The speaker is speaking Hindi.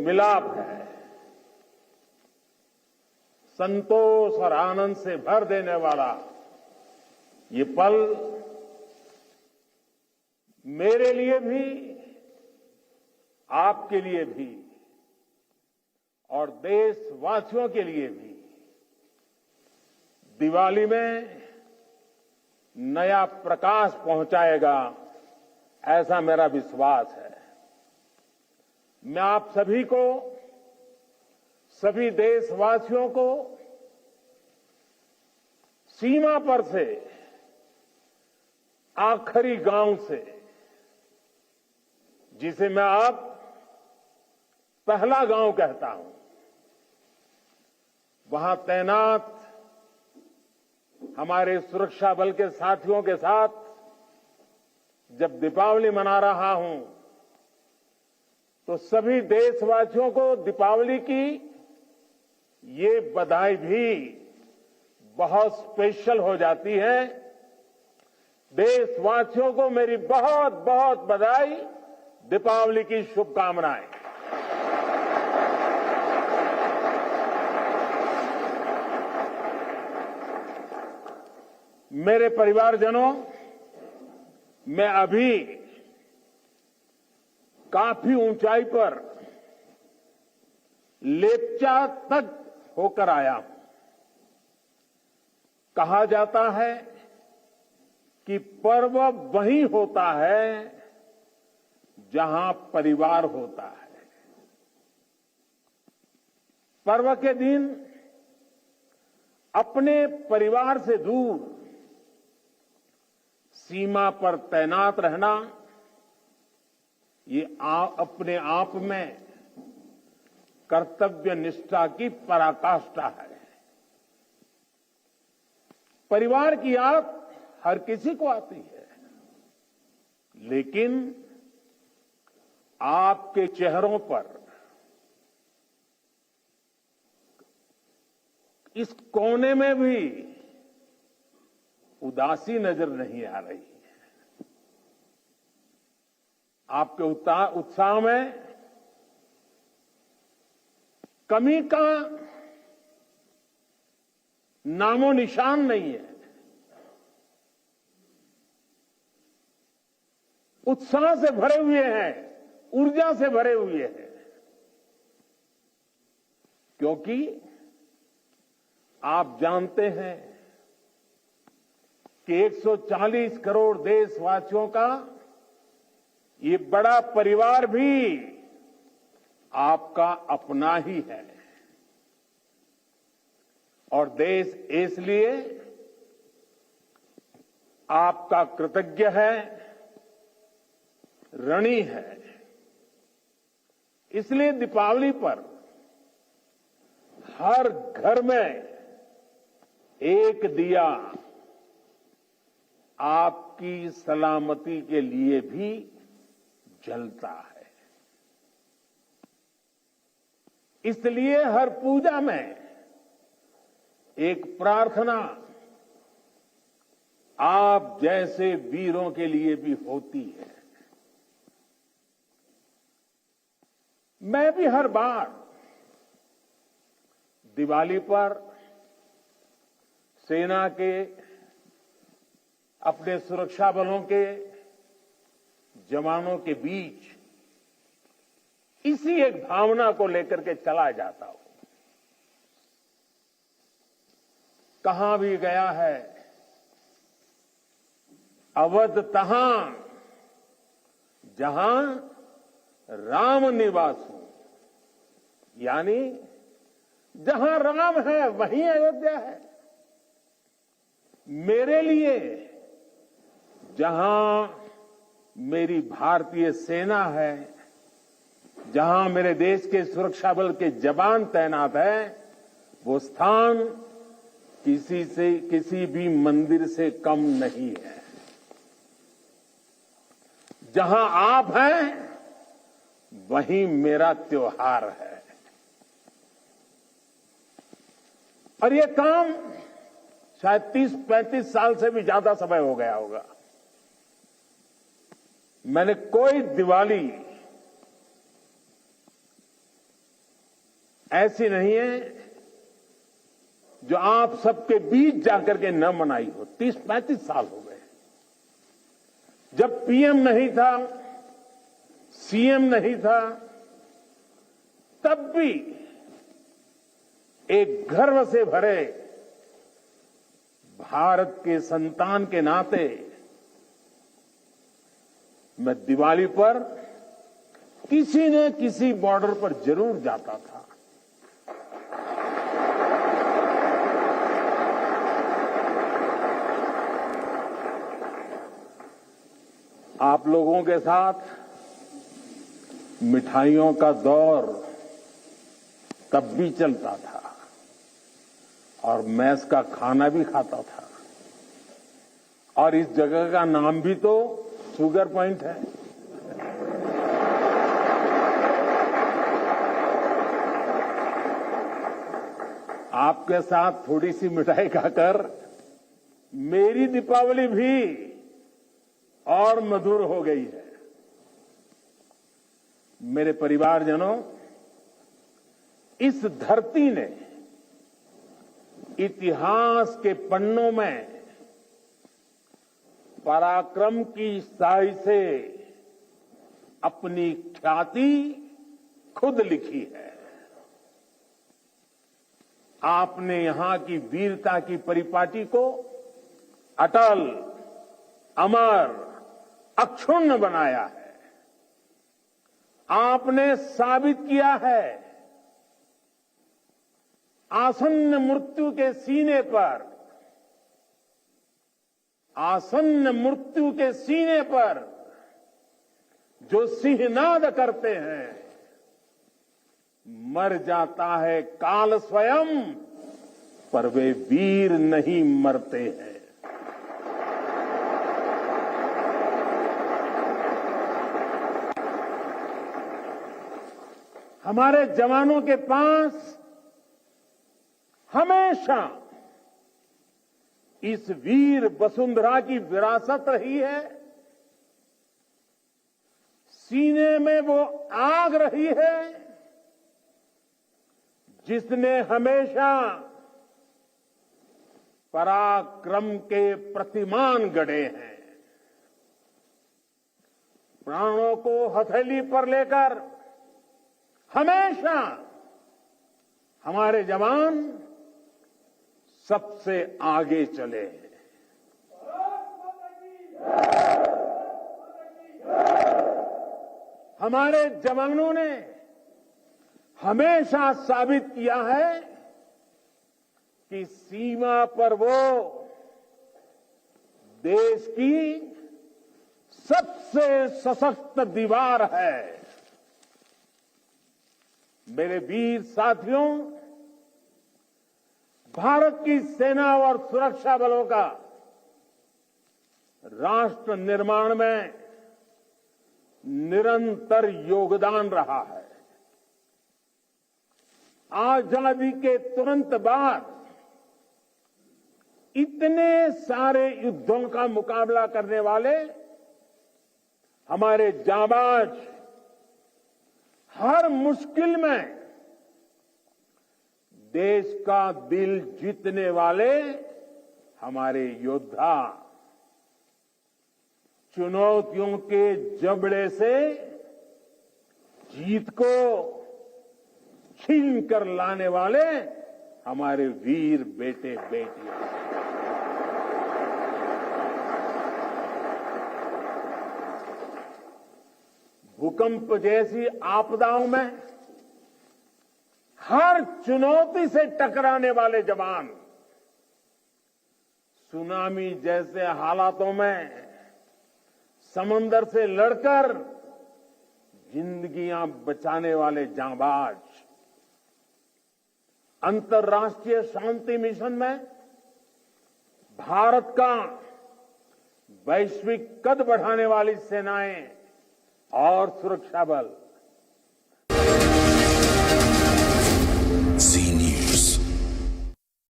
मिलाप है, संतोष और आनंद से भर देने वाला ये पल मेरे लिए भी, आपके लिए भी और देशवासियों के लिए भी दिवाली में नया प्रकाश पहुंचाएगा, ऐसा मेरा विश्वास है। मैं आप सभी को, सभी देशवासियों को सीमा पर से, आखिरी गांव से, जिसे मैं अब पहला गांव कहता हूं, वहां तैनात हमारे सुरक्षा बल के साथियों के साथ जब दीपावली मना रहा हूं, तो सभी देशवासियों को दीपावली की ये बधाई भी बहुत स्पेशल हो जाती है। देशवासियों को मेरी बहुत बहुत बधाई, दीपावली की शुभकामनाएं। मेरे परिवारजनों, मैं अभी काफी ऊंचाई पर लेप्चा तक होकर आया हूं। कहा जाता है कि पर्व वहीं होता है जहां परिवार होता है। पर्व के दिन अपने परिवार से दूर सीमा पर तैनात रहना, ये अपने आप में कर्तव्य निष्ठा की पराकाष्ठा है। परिवार की याद हर किसी को आती है, लेकिन आपके चेहरों पर इस कोने में भी उदासी नजर नहीं आ रही है। आपके उत्साह में कमी का नामो निशान नहीं है। उत्साह से भरे हुए हैं, ऊर्जा से भरे हुए हैं, क्योंकि आप जानते हैं कि 140 करोड़ देशवासियों का ये बड़ा परिवार भी आपका अपना ही है। और देश इसलिए आपका कृतज्ञ है, ऋणी है। इसलिए दीपावली पर हर घर में एक दिया आपकी सलामती के लिए भी जलता है। इसलिए हर पूजा में एक प्रार्थना आप जैसे वीरों के लिए भी होती है। मैं भी हर बार दिवाली पर सेना के, अपने सुरक्षा बलों के जवानों के बीच इसी एक भावना को लेकर के चला जाता हूं। कहां भी गया है, अवध तहां जहां राम निवासु, यानी जहां राम है वहीं अयोध्या है। मेरे लिए जहां मेरी भारतीय सेना है, जहां मेरे देश के सुरक्षा बल के जवान तैनात हैं, वो स्थान किसी भी मंदिर से कम नहीं है। जहां आप हैं वहीं मेरा त्योहार है। और ये काम शायद 30-35 साल से भी ज्यादा समय हो गया होगा। मैंने कोई दिवाली ऐसी नहीं है जो आप सबके बीच जाकर के न मनाई हो। 30-35 साल हो गए जब पीएम नहीं था, सीएम नहीं था, तब भी एक गर्व से भरे भारत के संतान के नाते मैं दिवाली पर किसी न किसी बॉर्डर पर जरूर जाता था। आप लोगों के साथ मिठाइयों का दौर तब भी चलता था और मैस का खाना भी खाता था, और इस जगह का नाम भी तो शुगर पॉइंट है। आपके साथ थोड़ी सी मिठाई खाकर मेरी दीपावली भी और मधुर हो गई है। मेरे परिवारजनों, इस धरती ने इतिहास के पन्नों में पराक्रम की स्याही से अपनी ख्याति खुद लिखी है। आपने यहां की वीरता की परिपाटी को अटल, अमर, अक्षुण्ण बनाया है। आपने साबित किया है आसन्न मृत्यु के सीने पर, आसन्न मृत्यु के सीने पर जो सिंहनाद करते हैं, मर जाता है काल स्वयं, पर वे वीर नहीं मरते हैं। हमारे जवानों के पास हमेशा इस वीर वसुंधरा की विरासत रही है। सीने में वो आग रही है जिसने हमेशा पराक्रम के प्रतिमान गढ़े हैं। प्राणों को हथेली पर लेकर हमेशा हमारे जवान सबसे आगे चले हैं। हमारे जवानों ने हमेशा साबित किया है कि सीमा पर वो देश की सबसे सशक्त दीवार है। मेरे वीर साथियों, भारत की सेना और सुरक्षा बलों का राष्ट्र निर्माण में निरंतर योगदान रहा है। आजादी के तुरंत बाद इतने सारे युद्धों का मुकाबला करने वाले हमारे जांबाज, हर मुश्किल में देश का दिल जीतने वाले हमारे योद्धा, चुनौतियों के जबड़े से जीत को छीन कर लाने वाले हमारे वीर बेटे बेटियां। भूकंप जैसी आपदाओं में हर चुनौती से टकराने वाले जवान, सुनामी जैसे हालातों में समंदर से लड़कर जिंदगियां बचाने वाले जांबाज, अंतर्राष्ट्रीय शांति मिशन में भारत का वैश्विक कद बढ़ाने वाली सेनाएं और सुरक्षा बल,